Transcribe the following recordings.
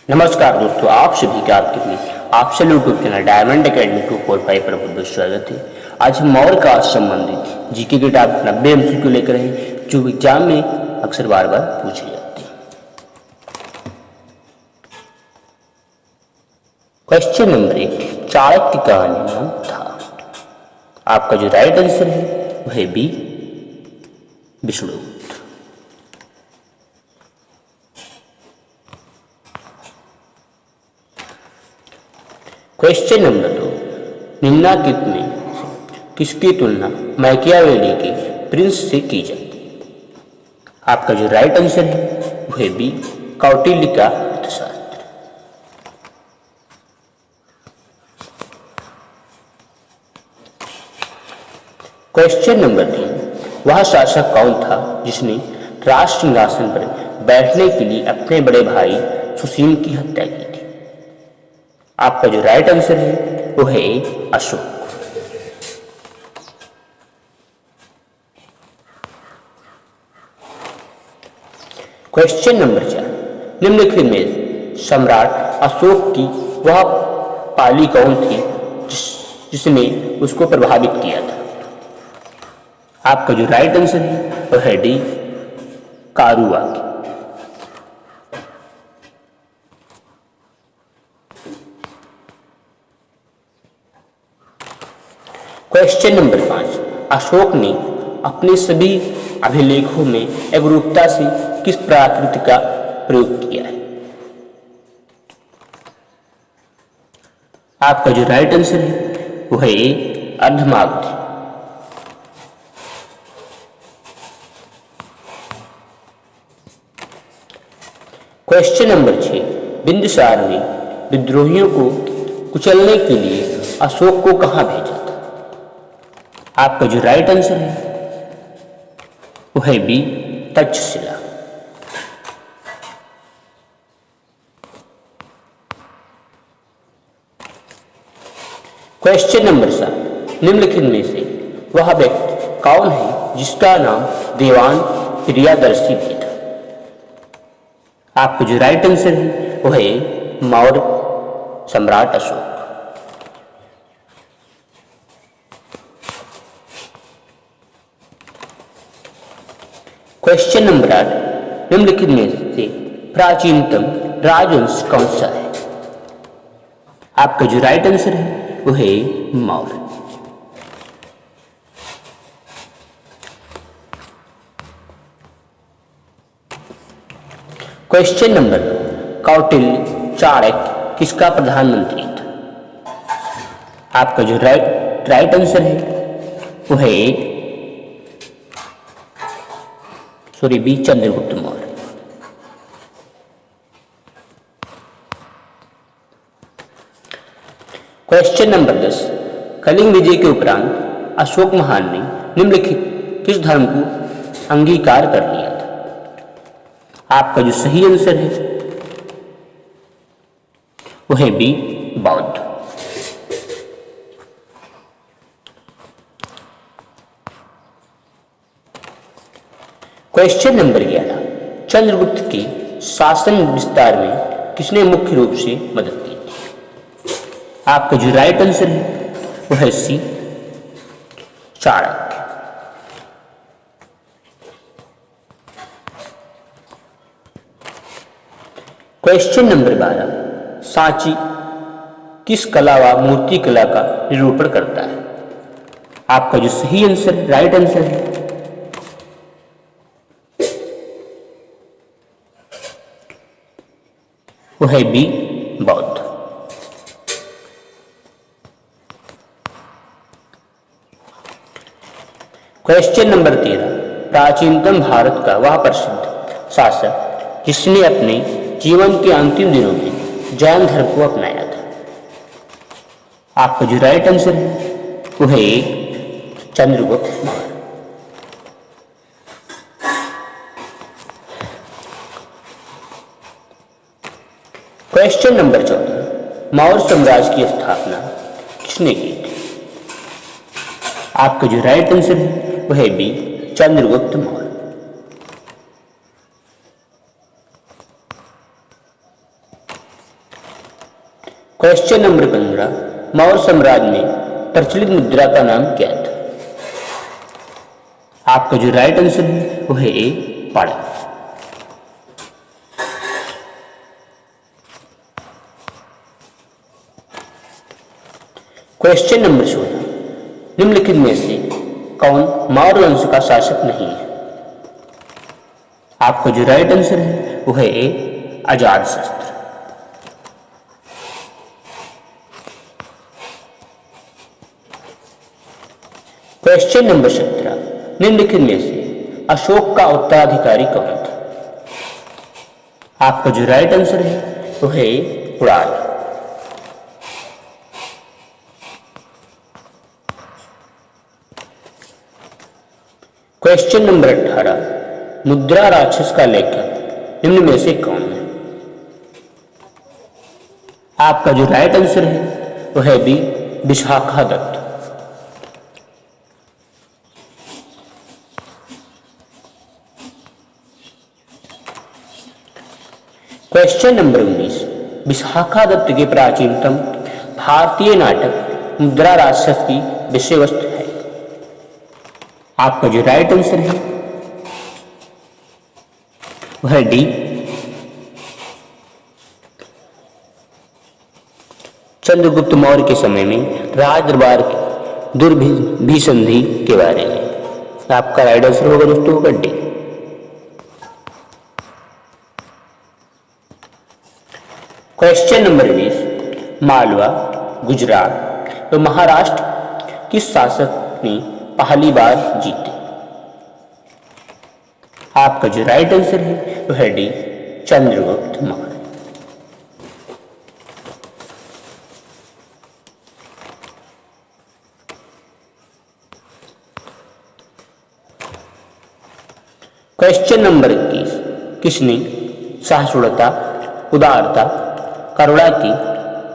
नमस्कार दोस्तों, आप सभी का आपके अपने आपसे यूट्यूब चैनल डायमंड एकेडमी 245 पर बहुत बहुत स्वागत है। आज हम मौर्य काल से संबंधित जीके के टॉपिक 90 एमसीक्यू लेकर आए जो एग्जाम में अक्सर बार बार पूछे जाते हैं। क्वेश्चन नंबर 1, चाणक्य का नाम था। आपका जो राइट आंसर है वह बी विष्णुगुप्त। क्वेश्चन नंबर 2, निम्नलिखित में किसकी तुलना मैकियावेली के प्रिंस से की जाती है? आपका जो राइट आंसर है वह बी कौटिल्य का अर्थशास्त्र। क्वेश्चन नंबर 3, वह शासक कौन था जिसने राज सिंहासन पर बैठने के लिए अपने बड़े भाई सुसीम की हत्या की थी? आपका जो राइट आंसर है वो है अशोक। क्वेश्चन नंबर 4, निम्नलिखित में सम्राट अशोक की वह पाली कौन थी जिसने उसको प्रभावित किया था? आपका जो राइट आंसर है वो है डी कारुवाकी। क्वेश्चन नंबर 5, अशोक ने अपने सभी अभिलेखों में एकरूपता से किस प्राकृत का प्रयोग किया है? आपका जो राइट आंसर है वो है अर्धमागधी। क्वेश्चन नंबर 6, बिंदुसार ने विद्रोहियों को कुचलने के लिए अशोक को कहां भेजा था? आपका जो राइट आंसर है वो है बी तक्षशिला। क्वेश्चन नंबर 7, निम्नलिखित में से वह व्यक्ति कौन है जिसका नाम देवान प्रियदर्शी भी था? आपका जो राइट आंसर है वो है मौर्य सम्राट अशोक। क्वेश्चन नंबर 8, निम्नलिखित में से प्राचीनतम राजवंश कौन सा है? आपका जो राइट आंसर है वो है मौर्य। क्वेश्चन नंबर 2, कौटिल्य चाणक्य किसका प्रधानमंत्री था? आपका जो राइट आंसर है वो है B Chandragupta Maurya. Question number 10, Kalinga विजय के उपरांत अशोक महान ने निम्नलिखित किस धर्म को अंगीकार कर लिया था? आपका जो सही आंसर है वो है बी बौद्ध। क्वेश्चन नंबर 11, चंद्रगुप्त के शासन विस्तार में किसने मुख्य रूप से मदद की थी? आपका जो राइट आंसर है वो है सी चाणक्य। क्वेश्चन नंबर 12, सांची किस कला व मूर्ति कला का निरूपण करता है? आपका जो सही आंसर राइट आंसर है वो है बी बौद्ध। क्वेश्चन नंबर 13, प्राचीनतम भारत का वह प्रसिद्ध शासक जिसने अपने जीवन के अंतिम दिनों में जैन धर्म को अपनाया था? आपका जो राइट आंसर है वो है चंद्रगुप्त मौर्य। क्वेश्चन नंबर 14, मौर्य साम्राज्य की स्थापना किसने की थी? आपका जो राइट आंसर है वह है B Chandragupta Maurya. Question number 15, Maurya साम्राज्य में प्रचलित मुद्रा का नाम क्या था? आपका जो राइट आंसर है वो है ए पाड़ा। क्वेश्चन नंबर 16, निम्नलिखित में से कौन मौर्य वंश का शासक नहीं है? आपका जो राइट आंसर है वो है ए अजातशत्रु। क्वेश्चन नंबर 17, निम्नलिखित में से अशोक का उत्तराधिकारी कौन था? आपका जो राइट आंसर है वो है पुराण। क्वेश्चन नंबर 18, मुद्रा राक्षस का लेखक निम्न में से कौन है? आपका जो राइट आंसर है वो है B Vishakhadatta. Question number 19, Vishakhadatta के प्राचीनतम भारतीय नाटक मुद्रा राक्षस की विषय वस्तु है? आपका जो राइट आंसर है वह डी चंद्रगुप्त मौर्य के समय में राज दरबार की दुर्भिसंधि के बारे में। आपका राइट आंसर होगा दोस्तों होगा D. Question number 20, Malwa, Gujarat तो महाराष्ट्र किस शासक ने पहली बार जीते? आपका जो राइट आंसर है वो है D Chandragupta Maurya. Question number 21, किसने सहिष्णुता, उदारता, करुणा की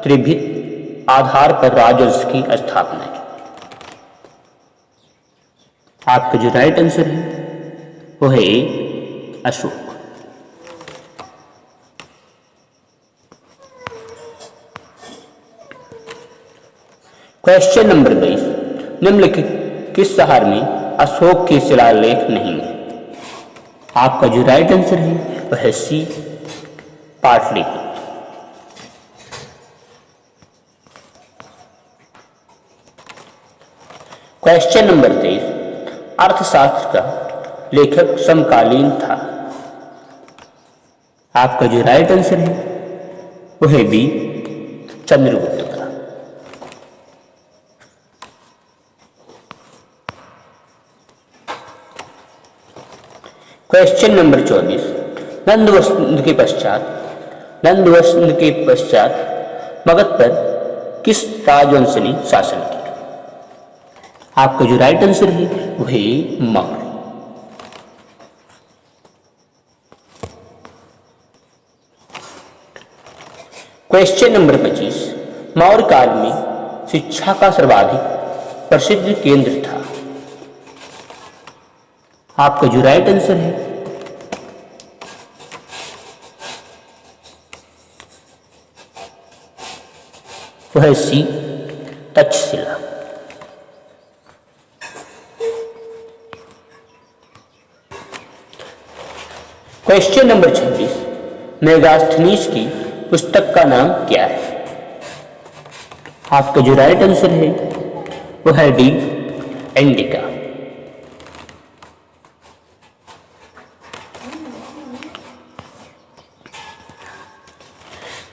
त्रिभित आधार पर राजवंश की स्थापना की? आपका जो राइट आंसर है वो है अशोक। क्वेश्चन नंबर 22, निम्नलिखित किस शहर में अशोक के शिलालेख नहीं है? आपका जो राइट आंसर है वह है सी पाटलिपुत्र। क्वेश्चन नंबर 23, अर्थशास्त्र का लेखक समकालीन था? आपका जो राइट आंसर है वो है बी चंद्रगुप्त का। क्वेश्चन नंबर 24, नंदवंश के पश्चात मगध पर किस राजवंश ने शासन किया? आपका जो राइट आंसर है वो है मौर्य। क्वेश्चन नंबर 25, मौर्य काल में शिक्षा का सर्वाधिक प्रसिद्ध केंद्र था? आपका जो राइट आंसर है वह है सी तक्षशिला। क्वेश्चन नंबर 26, मेगास्थनीज की पुस्तक का नाम क्या है? आपका जो राइट आंसर है वो है डी इंडिका।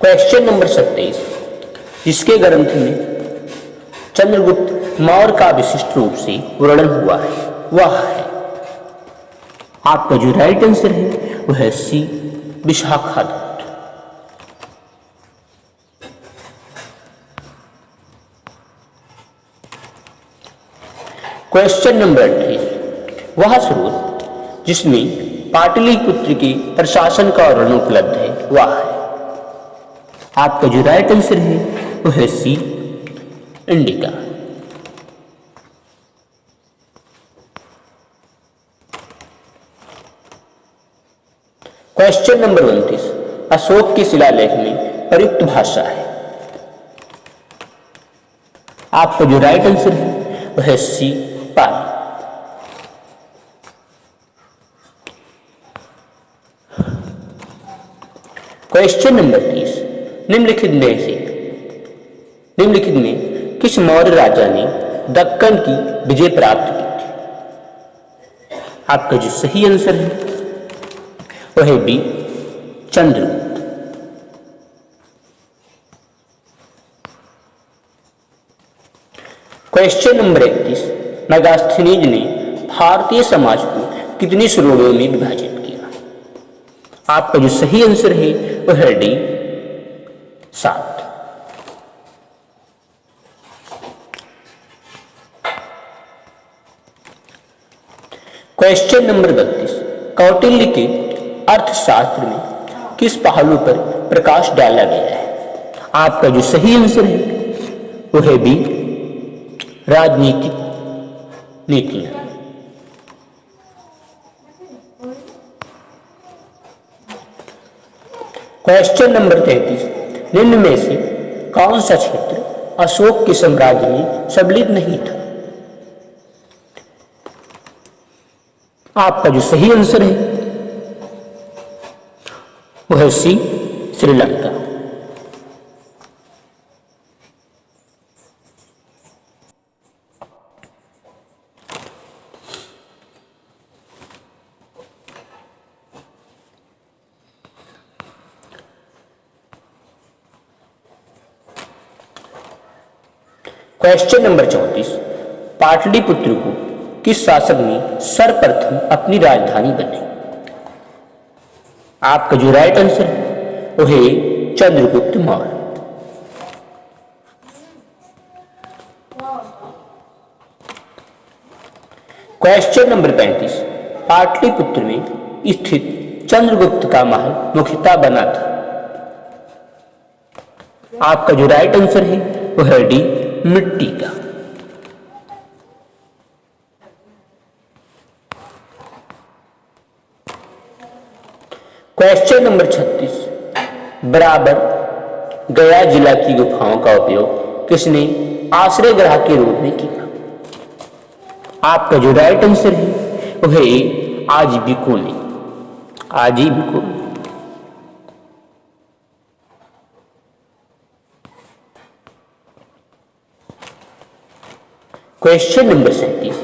क्वेश्चन नंबर 27, जिसके ग्रंथ में चंद्रगुप्त मौर्य का विशिष्ट रूप से वर्णन हुआ है वह है? आपका जो राइट आंसर है वह है सी विशाखादत्त। क्वेश्चन नंबर 28, वह स्रोत जिसमें पाटलिपुत्र के प्रशासन का वर्णन उपलब्ध है वह है? आपका जो राइट आंसर है वो है C indica. Question number 29, Ashok के शिलालेख में प्रयुक्त भाषा है? आपका जो राइट आंसर है वह है सी, पाली। क्वेश्चन नंबर 30, निम्नलिखित में किस मौर्य राजा ने दक्कन की विजय प्राप्त की थी? आपका जो सही आंसर है वह है B, Chandragupta. Question number 31, Megasthenes ने भारतीय समाज को कितनी श्रेणियों में विभाजित किया? आपका जो सही आंसर है वह है डी, 7। क्वेश्चन नंबर 32, कौटिल्य के अर्थशास्त्र में किस पहलू पर प्रकाश डाला गया है? आपका जो सही आंसर है वह है बी, राजनीतिक नीतियां। क्वेश्चन नंबर 33, निम्न में से कौन सा क्षेत्र अशोक के साम्राज्य में सम्मिलित नहीं था? आपका जो सही आंसर है वह है सी, श्रीलंका। क्वेश्चन नंबर 34, पाटलिपुत्र को किस शासक ने सर्वप्रथम अपनी राजधानी बनाई? आपका जो राइट आंसर है वो है चंद्रगुप्त मौर्य। क्वेश्चन नंबर 35, पाटलिपुत्र में स्थित चंद्रगुप्त का महल मुख्यतः बना था? आपका जो राइट आंसर है वो है डी, मिट्टी का। क्वेश्चन नंबर 36, बराबर गया जिला की गुफाओं का उपयोग किसने आश्रय गृह के रूप में किया? आपका जो राइट आंसर है वह है आजीविको ने, आजीविको। क्वेश्चन नंबर 37,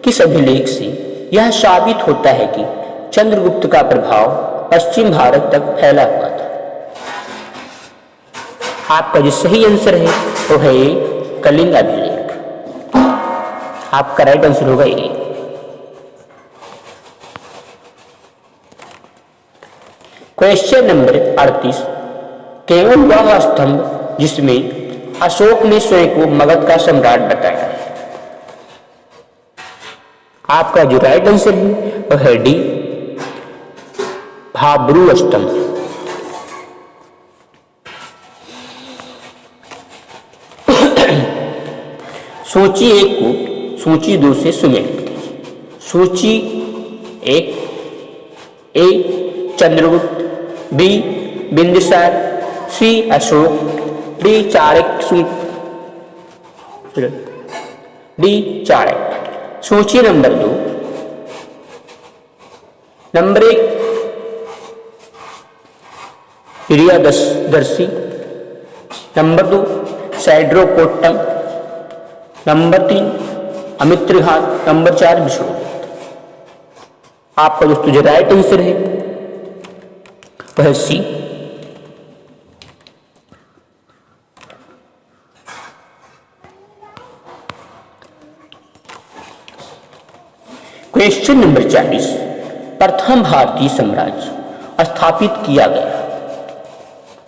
किस अभिलेख से यह साबित होता है कि चंद्रगुप्त का प्रभाव पश्चिम भारत तक फैला हुआ था? आपका जो सही आंसर है वो है कलिंग अभिलेख। आपका राइट आंसर होगा ए। क्वेश्चन नंबर 38, केवल वह स्तंभ जिसमें अशोक ने स्वयं को मगध का सम्राट बताया है? आपका जो राइट आंसर है वह है डी, भाब्रू स्तंभ। सूची 1 को सूची 2 से सुमेलित कीजिए। सूची 1, A Chandragupta, B Bindusara, C Ashoka, D Chanakya, D Chanakya. सूची number 2, number 1 Priyadarshi, number 2 Sandrocottus, number 3 Amitraghata, number 4 Vishnugupta. आपका दोस्तों जो राइट आंसर है वह है सी। क्वेश्चन नंबर 40, प्रथम भारतीय साम्राज्य स्थापित किया गया?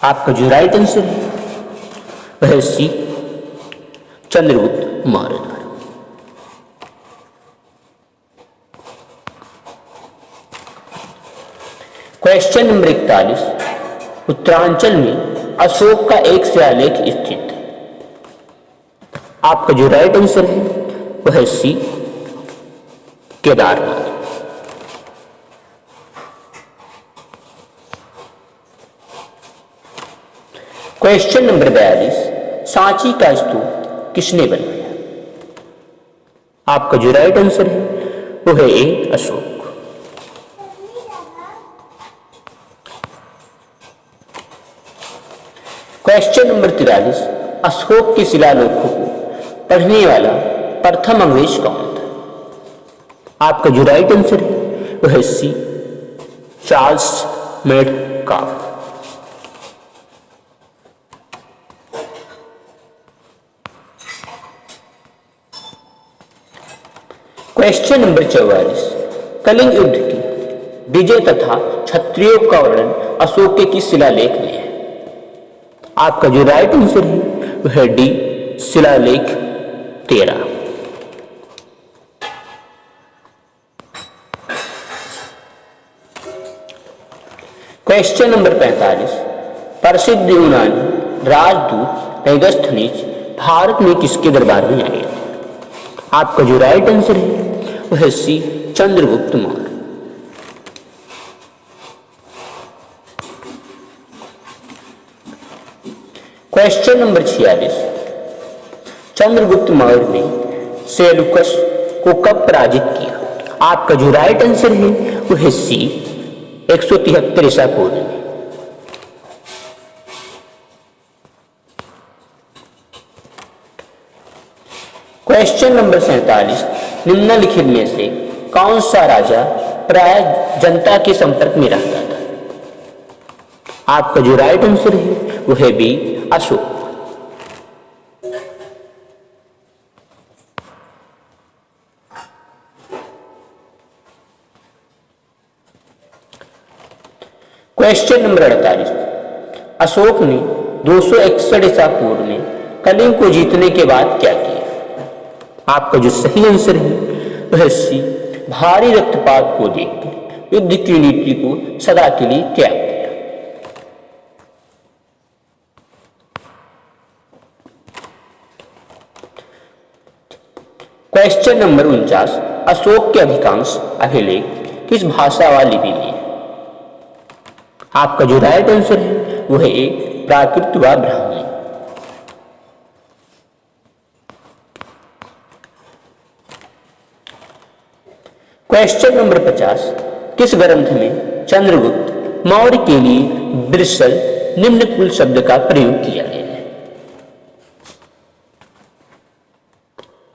आपका जो राइट आंसर है वह है सी, चंद्रगुप्त मौर्य द्वारा। क्वेश्चन नंबर 41, उत्तरांचल में अशोक का एक शिलालेख स्थित है? आपका जो राइट आंसर है वह है सी, केदारनाथ। क्वेश्चन नंबर 42, सांची का स्तूप किसने बनाया? आपका जो राइट आंसर है वो है ए अशोक। क्वेश्चन नंबर 43, अशोक के शिलालेखों को पढ़ने वाला प्रथम अंग्रेज कौन था? आपका जो राइट आंसर है वो है C Charles Metcalfe. Question number 44, Kalinga युद्ध की विजय तथा क्षत्रियों का वर्णन अशोक के किस शिलालेख में है? आपका जो राइट आंसर है वो है डी शिलालेख 13। क्वेश्चन नंबर 45, प्रसिद्ध यूनानी राजदूत मेगास्थनीज भारत में किसके दरबार में आए? आपका जो राइट आंसर है वो है सी चंद्रगुप्त मौर्य। क्वेश्चन नंबर 46, चंद्रगुप्त मौर्य ने सेल्यूकस को कब पराजित किया? आपका जो राइट आंसर है वो है सी 173 ईसा पूर्व में। क्वेश्चन नंबर 47, निम्नलिखित में से कौन सा राजा प्राय जनता के संपर्क में रहता था? आपका जो राइट आंसर है वो है B Ashoka. Question number 48, Ashoka ने 261 ईसा पूर्व में कलिंग को जीतने के बाद क्या किया? आपका जो सही आंसर है वह सी भारी रक्तपात को देखकर युद्ध की नीति को सदा के लिए त्याग दिया। क्वेश्चन नंबर 49, अशोक के अधिकांश अभिलेख किस भाषा व लिपि में है? आपका जो राइट आंसर है वो है ए प्राकृत व ब्राह्मी। क्वेश्चन नंबर 50, किस ग्रंथ में चंद्रगुप्त मौर्य के लिए ब्रिसल निम्न कुल शब्द का प्रयोग किया गया है?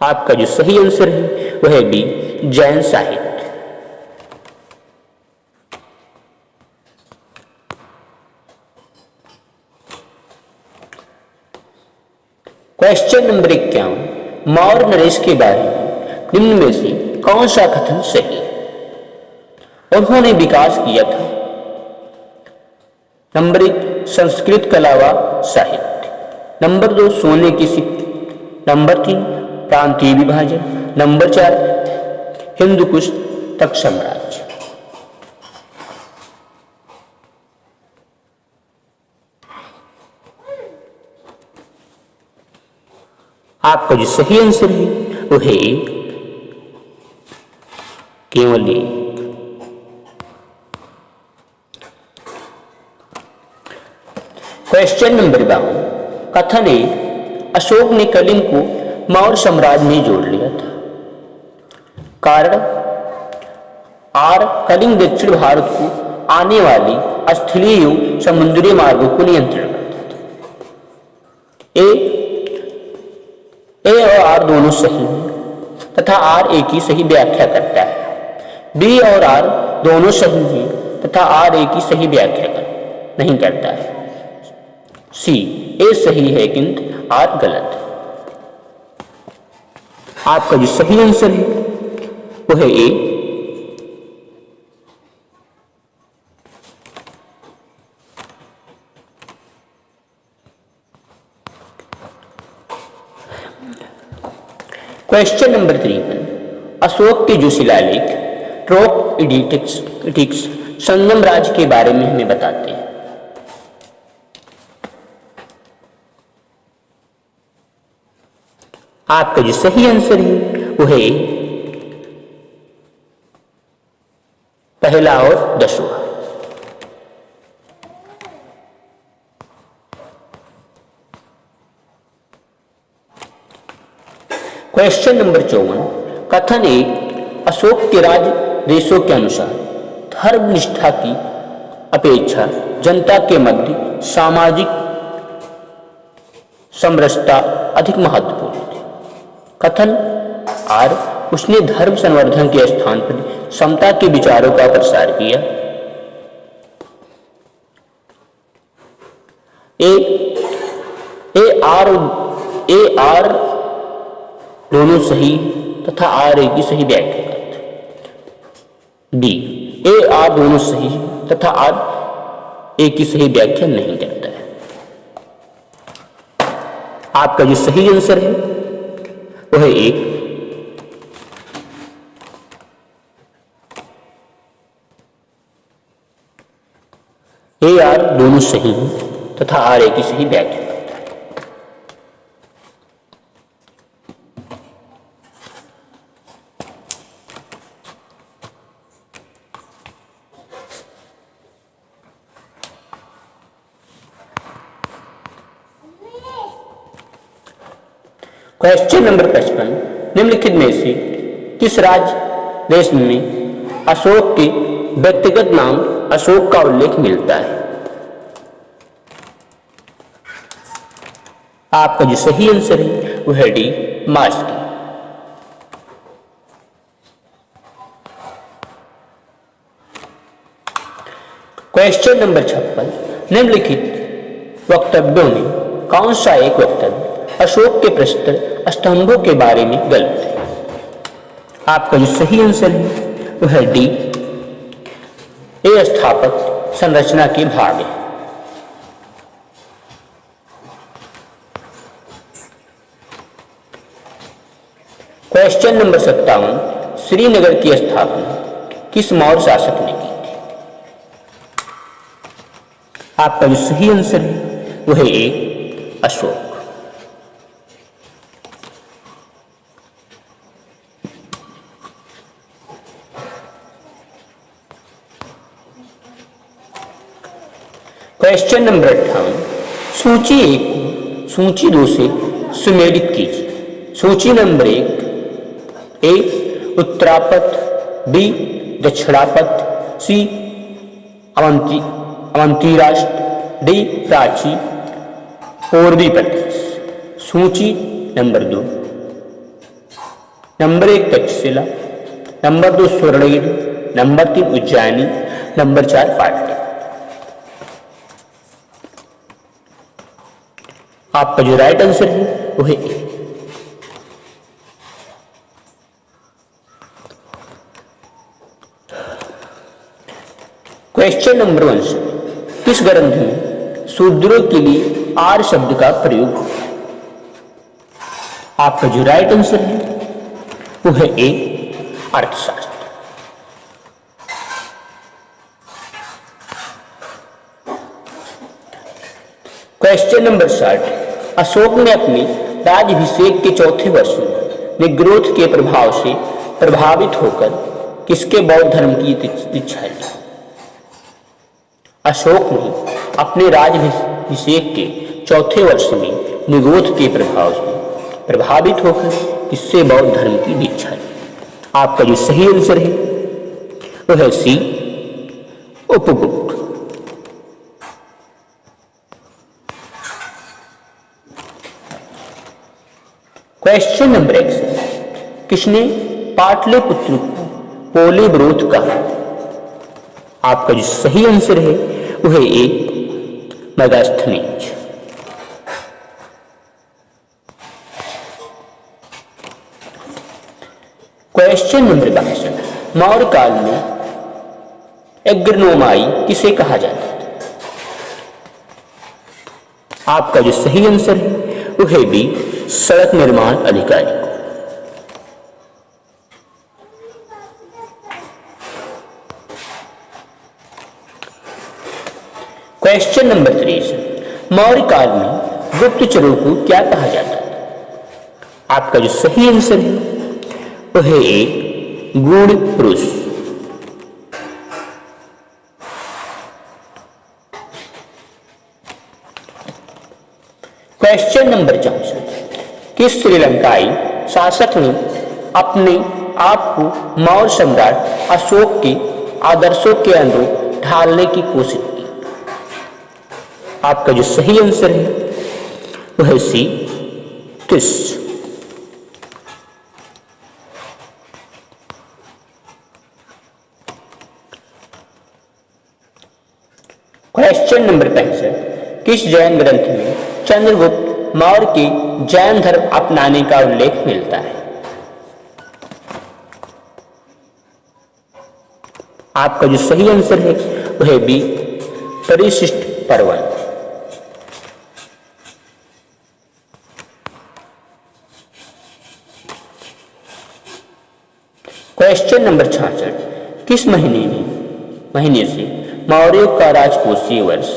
आपका जो सही आंसर है वह है बी जैन साहित्य। क्वेश्चन नंबर 51, मौर्य नरेश के बारे में निम्न में से कौन सा कथन सही है? उन्होंने विकास किया था। नंबर 1 संस्कृत कला व साहित्य, नंबर 2 सोने की सिक्के, नंबर 3 प्रांतीय विभाजन, नंबर 4 हिंदू कुश तक साम्राज्य। आपका जो सही आंसर है वो है केवल एक। क्वेश्चन नंबर 52, कथन है अशोक ने कलिंग को मौर्य साम्राज्य में जोड़ लिया था। कारण आर कलिंग दक्षिण भारत को आने वाली स्थलीय एवं समुद्री मार्गों को नियंत्रण करता था। ए और आर दोनों सही हैं तथा आर ए की सही व्याख्या करता है। बी और आर दोनों सही हैं तथा आर ए की सही व्याख्या नहीं करता है। सी ए सही है किंतु आर गलत है। आपका जो सही आंसर है वो है ए। क्वेश्चन नंबर 53, अशोक के जो शिलालेख ट्रोक इडिक्स संगम राज्य के बारे में हमें बताते हैं। आपका जो सही आंसर है वो है पहला और 10वां। क्वेश्चन नंबर 54, कथन एक, अशोक के राज देशों के अनुसार धर्मनिष्ठा की अपेक्षा जनता के मध्य सामाजिक समरसता अधिक महत्वपूर्ण थी। कथन आर, उसने धर्म संवर्धन के स्थान पर समता के विचारों का प्रसार किया। ए आर दोनों सही तथा आर ए की सही व्याख्या करते हैं। डी, ए आर दोनों सही तथा आर ए की सही व्याख्या नहीं करता है। आपका जो सही आंसर है वो है एक, ए आर दोनों सही तथा आर ए की सही व्याख्या करता है। क्वेश्चन नंबर 55, निम्नलिखित में से किस राज्य देश में अशोक के व्यक्तिगत नाम अशोक का उल्लेख मिलता है? आपका जो सही आंसर है वो है डी, मास्की। क्वेश्चन नंबर 56, निम्नलिखित वक्तव्यों में कौन सा एक वक्तव्य अशोक के प्रस्तुत स्तंभों के बारे में गलत है? आपका जो सही आंसर है वो है डी, ये स्थापत्य संरचना के भाग है। क्वेश्चन नंबर 57, श्रीनगर की स्थापना किस मौर्य शासक ने की थी? आपका जो सही आंसर है वो है ए, अशोक। क्वेश्चन नंबर 58, सूची 1 को सूची 2 से सुमेलित कीजिए। सूची नंबर 1, ए उत्तरापथ, बी दक्षिणापथ, सी अवंती राष्ट्र, डी प्राची पूर्वी प्रदेश। सूची number 2, number 1 Takshashila, number 2 Swarnagiri, number 3 Ujjaini, number 4 Pataliputra. आपका जो राइट आंसर है वो है ए। क्वेश्चन नंबर 1, किस ग्रंथ में शूद्रों के लिए आर शब्द का प्रयोग हुआ? आपका जो राइट आंसर है वो है ए, अर्थशास्त्र। क्वेश्चन नंबर 60, अशोक ने अपने राज्याभिषेक के चौथे वर्ष में निग्रोध के प्रभाव से प्रभावित होकर किसके बौद्ध धर्म की दीक्षा ली? अशोक ने अपने राज्याभिषेक के चौथे वर्ष में निग्रोध के प्रभाव से प्रभावित होकर किससे बौद्ध धर्म की दीक्षा ली? आपका जो सही आंसर है वो है सी, उपगुप्त। क्वेश्चन नंबर 61, किसने पाटलिपुत्र को पोलिब्रोथ कहा? आपका जो सही आंसर है वो है ए, मेगास्थनीज। क्वेश्चन नंबर 62, मौर्य काल में एग्रनोमाई किसे कहा जाता था? आपका जो सही आंसर है वो है बी, सड़क निर्माण अधिकारी को। क्वेश्चन नंबर 23, मौर्य काल में गुप्तचरों को क्या कहा जाता था? आपका जो सही आंसर है वो है ए, गूढ़ पुरुष। क्वेश्चन नंबर 64, किस श्रीलंकाई शासक ने अपने आपको मौर्य सम्राट अशोक के आदर्शों के अनुरूप ढालने की कोशिश की। आपका जो सही आंसर है वह है सी, 30। क्वेश्चन नंबर 65, किस जैन ग्रंथ में चंद्रगुप्त मौर्य के जैन धर्म अपनाने का उल्लेख मिलता है? आपका जो सही आंसर है वह है बी, परिशिष्ट पर्वन। क्वेश्चन नंबर 66, किस महीने से मौर्यों का राजकोषीय वर्ष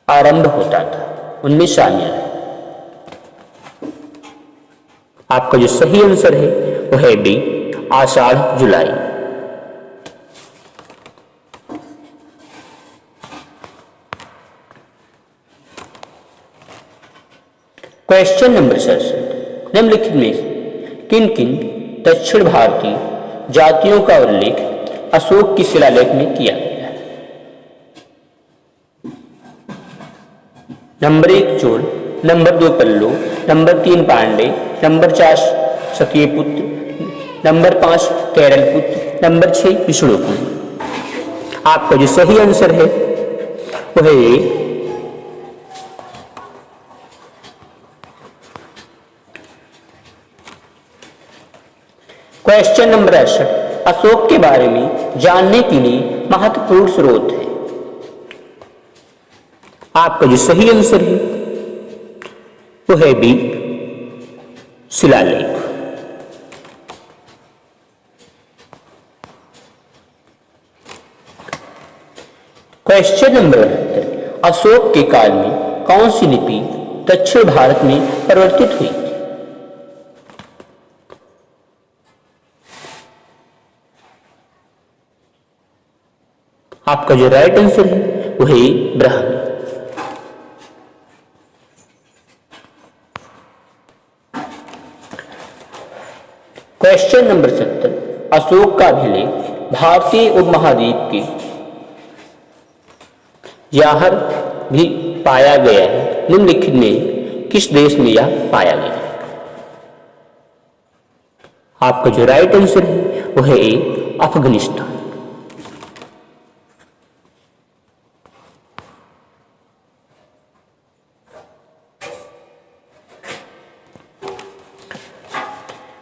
आरंभ होता था? उनमें शामिल है। आपका जो सही आंसर है वह है बी, आषाढ़ जुलाई। क्वेश्चन नंबर 67, निम्नलिखित में किन किन दक्षिण भारतीय जातियों का उल्लेख अशोक की शिलालेख में किया गया है? Number 1 Chola, number 2 Pallava, number 3 Pandya, number 4 Satyaputra, number 5 Keralaputra, number 6 विष्णुपुत्र। आपका जो सही आंसर है वह है क्वेश्चन नंबर 68, अशोक के बारे में जानने के लिए महत्वपूर्ण स्रोत है। आपका जो सही आंसर है वो है बी, शिलालेख। क्वेश्चन नंबर 69, अशोक के काल में कौन सी लिपि दक्षिण भारत में परिवर्तित हुई? आपका जो राइट आंसर है वह है ब्राह्मी। क्वेश्चन नंबर 70, अशोक का अभिलेख भारतीय उपमहाद्वीप के याहर भी पाया गया है। निम्नलिखित में किस देश में यह पाया गया है? आपका जो राइट आंसर है वह है ए, अफगानिस्तान।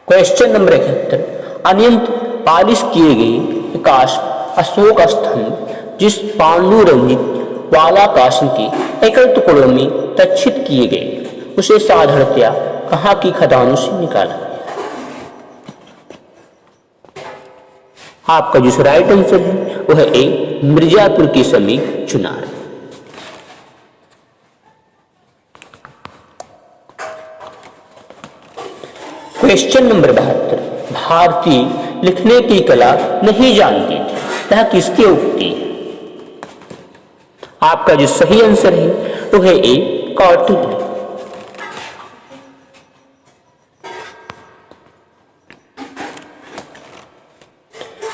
क्वेश्चन नंबर 71, अनंत पालिश किए गए प्रकाश अशोक स्तंभ जिस पांडु रंजित वालाकाशन के एकल टुकड़ों में तक्षित किए गए उसे साधारणतया कहाँ की खदानों से निकाला गया? आपका जो राइट आंसर है वह है ए, मिर्जापुर के समीप चुनार। क्वेश्चन नंबर 72, भारतीय लिखने की कला नहीं जानती थी, यह किसकी उक्ति है? आपका जो सही आंसर है वो है ए, कौटिल्य।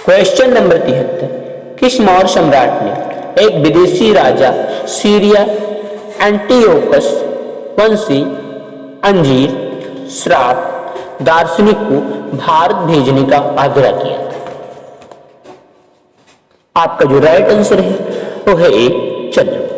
क्वेश्चन नंबर 73, किस मौर्य सम्राट ने एक विदेशी राजा सीरिया एंटियोकस वंशी अंजीर श्राप दार्शनिक को भारत भेजने का आग्रह किया था? आपका जो राइट आंसर है वो है ए, चंद्रगुप्त।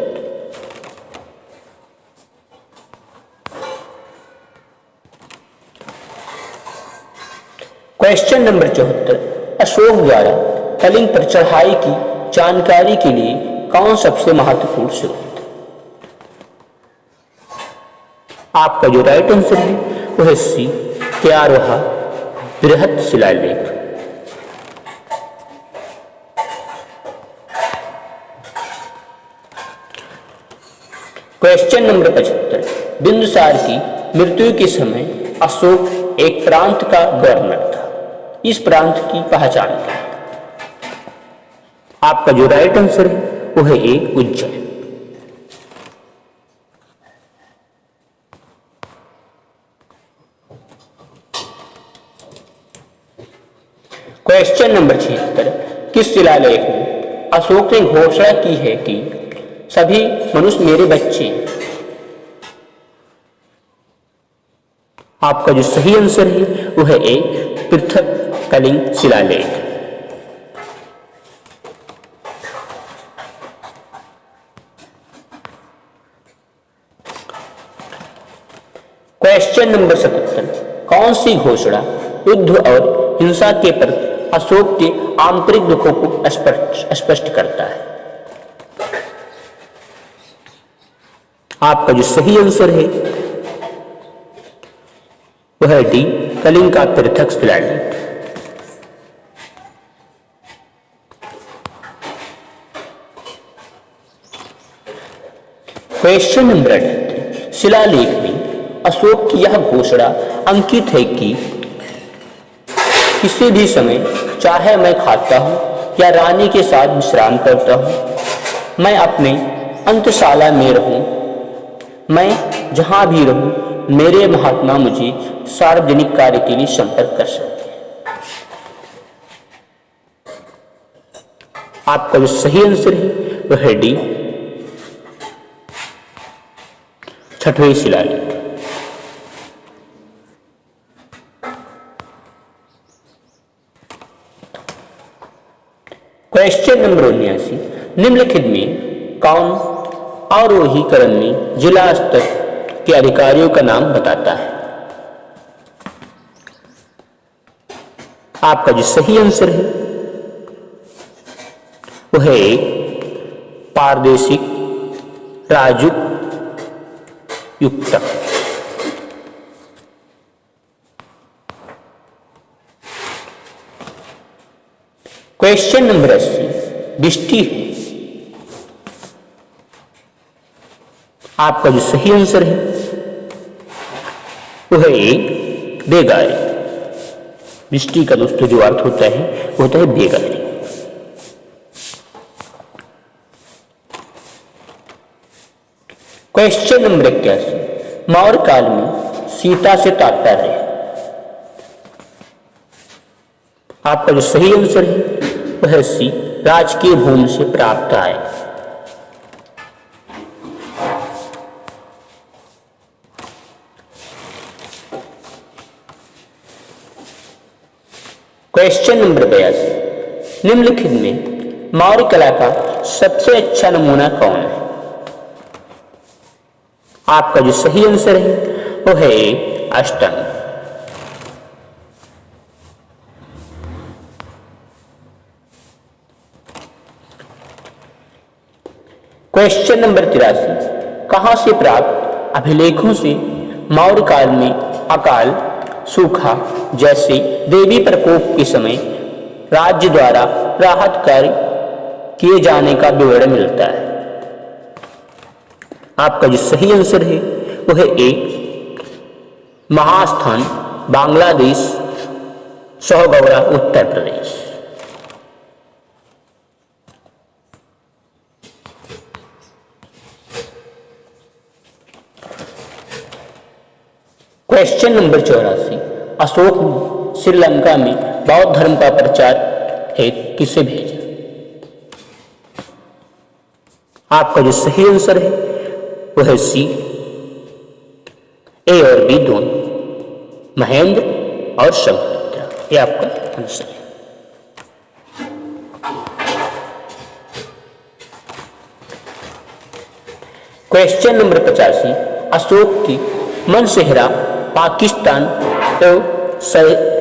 क्वेश्चन नंबर 74, अशोक द्वारा कलिंग पर चढ़ाई की जानकारी के लिए कौन सबसे महत्वपूर्ण स्रोत? आपका जो राइट आंसर है वो है सी, क्यारोहा बृहत शिलालेख। क्वेश्चन नंबर 75, बिंदुसार की मृत्यु के समय अशोक एक प्रांत का गवर्नर था, इस प्रांत की पहचान क्या है? आपका जो राइट आंसर है वो है ए, उज्जैन। क्वेश्चन नंबर 76, किस शिलालेख में अशोक ने घोषणा की है कि सभी मनुष्य मेरे बच्चे हैं? आपका जो सही आंसर है वो है ए, पृथक कलिंग शिलालेख। क्वेश्चन नंबर 77, कौन सी घोषणा युद्ध और हिंसा के प्रति अशोक के आंतरिक दुखों को स्पष्ट करता है? आपका जो सही आंसर है वह है डी, कलिंग का पृथक शिलालेख। क्वेश्चन नंबर 78, शिलालेख में अशोक की यह घोषणा अंकित है कि किसी भी समय चाहे मैं खाता हूं या रानी के साथ विश्राम करता हूं, मैं अपने अंतशाला में रहूं, मैं जहां भी रहूं, मेरे महात्मा मुझे सार्वजनिक कार्य के लिए संपर्क कर सकते हैं। आपका जो सही आंसर है वह है डी, छठवें शिलालेख। क्वेश्चन नंबर 79, निम्नलिखित में कौन आरोहीकरण में जिला स्तर के अधिकारियों का नाम बताता है? आपका जो सही आंसर है वह है पारदेशिक राजूक युक्त। क्वेश्चन नंबर 80, दृष्टि है। आपका जो सही आंसर है वह है एक, बेगारी। दृष्टि का दोस्तों जो अर्थ होता है वो होता है बेगारी। क्वेश्चन नंबर 81, मौर्य काल में सीता से तात्पर्य। आपका जो सही आंसर है वह सी, राजकीय भूमि से प्राप्त आय। क्वेश्चन नंबर 82, निम्नलिखित में मौर्य कला का सबसे अच्छा नमूना कौन है? आपका जो सही आंसर है वो है अष्टांग। क्वेश्चन नंबर 83, कहां से प्राप्त अभिलेखों से मौर्य काल में अकाल, सूखा जैसे देवी प्रकोप के समय राज्य द्वारा राहत कार्य किए जाने का विवरण मिलता है? आपका जो सही आंसर है वो है एक, महास्थान, बांग्लादेश, सहगौरा, उत्तर प्रदेश। क्वेश्चन नंबर 84, अशोक ने श्रीलंका में बौद्ध धर्म का प्रचार हेतु किसे भेजा? आपका जो सही आंसर है वह है सी, ए और बी दोनों, महेंद्र और संघमित्रा। ये आपका आंसर है। क्वेश्चन नंबर 85, अशोक की मनसेहरा पाकिस्तान एवं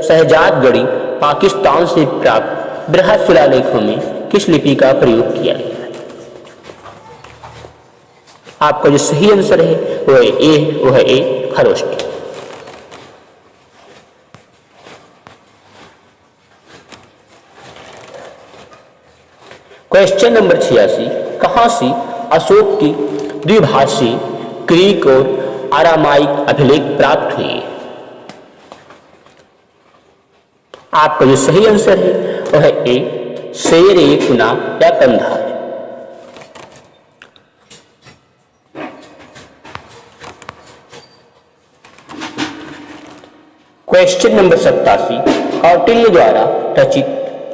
शहजादगढ़ी पाकिस्तान से प्राप्त बृहद शिलालेखों में किस लिपि का प्रयोग किया गया है? आपका जो सही आंसर है वो है ए, खरोष्टी। क्वेश्चन नंबर 86, कहां से अशोक की द्विभाषी ग्रीक और आरामाइक अभिलेख प्राप्त हुए? आपका जो सही आंसर है वह है ए, शेर ए कुना या कंधार। क्वेश्चन नंबर 87, कौटिल्य द्वारा रचित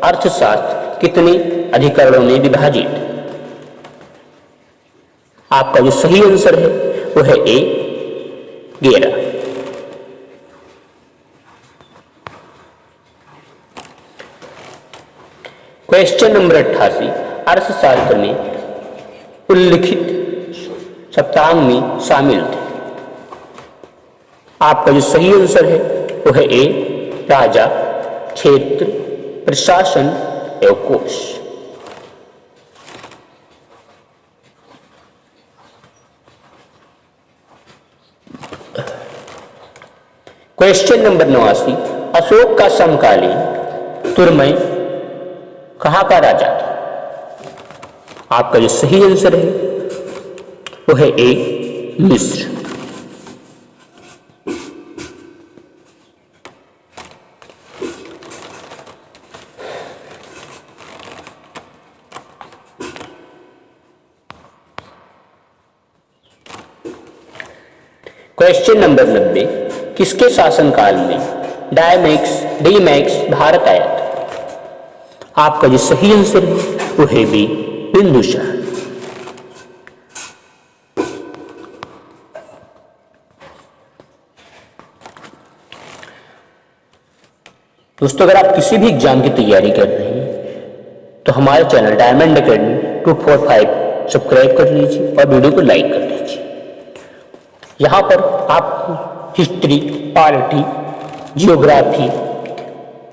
अर्थशास्त्र कितने अधिकरणों में विभाजित? आपका जो सही आंसर है वो है ए 11। क्वेश्चन नंबर 88, अर्थशास्त्र में उल्लिखित सप्तांग में शामिल थे। आपका जो सही आंसर है वो है ए राजा, क्षेत्र, प्रशासन एवं कोष। क्वेश्चन नंबर 89, अशोक का समकालीन तुर्मय कहाँ का राजा था? आपका जो सही आंसर है वो है ए मिस्र। क्वेश्चन नंबर 90, किसके शासनकाल में डीमैक्स भारत आया था? आपका जो सही आंसर है वो है बी बिंदुसार। दोस्तों, अगर आप किसी भी एग्जाम की तैयारी कर रहे हैं तो हमारे चैनल डायमंड एकेडमी 245 सब्सक्राइब कर लीजिए और वीडियो को लाइक कर लीजिए। यहाँ पर आपको हिस्ट्री, पॉलिटी, जियोग्राफी,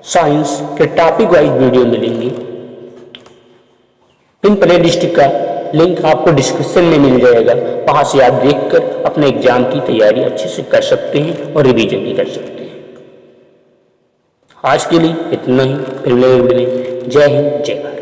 साइंस के टॉपिक वाइज वीडियो मिलेंगे। इन प्लेलिस्ट का लिंक आपको डिस्क्रिप्शन में मिल जाएगा, वहाँ से आप देखकर अपने एग्जाम की तैयारी अच्छे से कर सकते हैं और रिवीजन भी कर सकते हैं। आज के लिए इतना ही। फिर मिलेंगे। जय हिंद, जय भारत।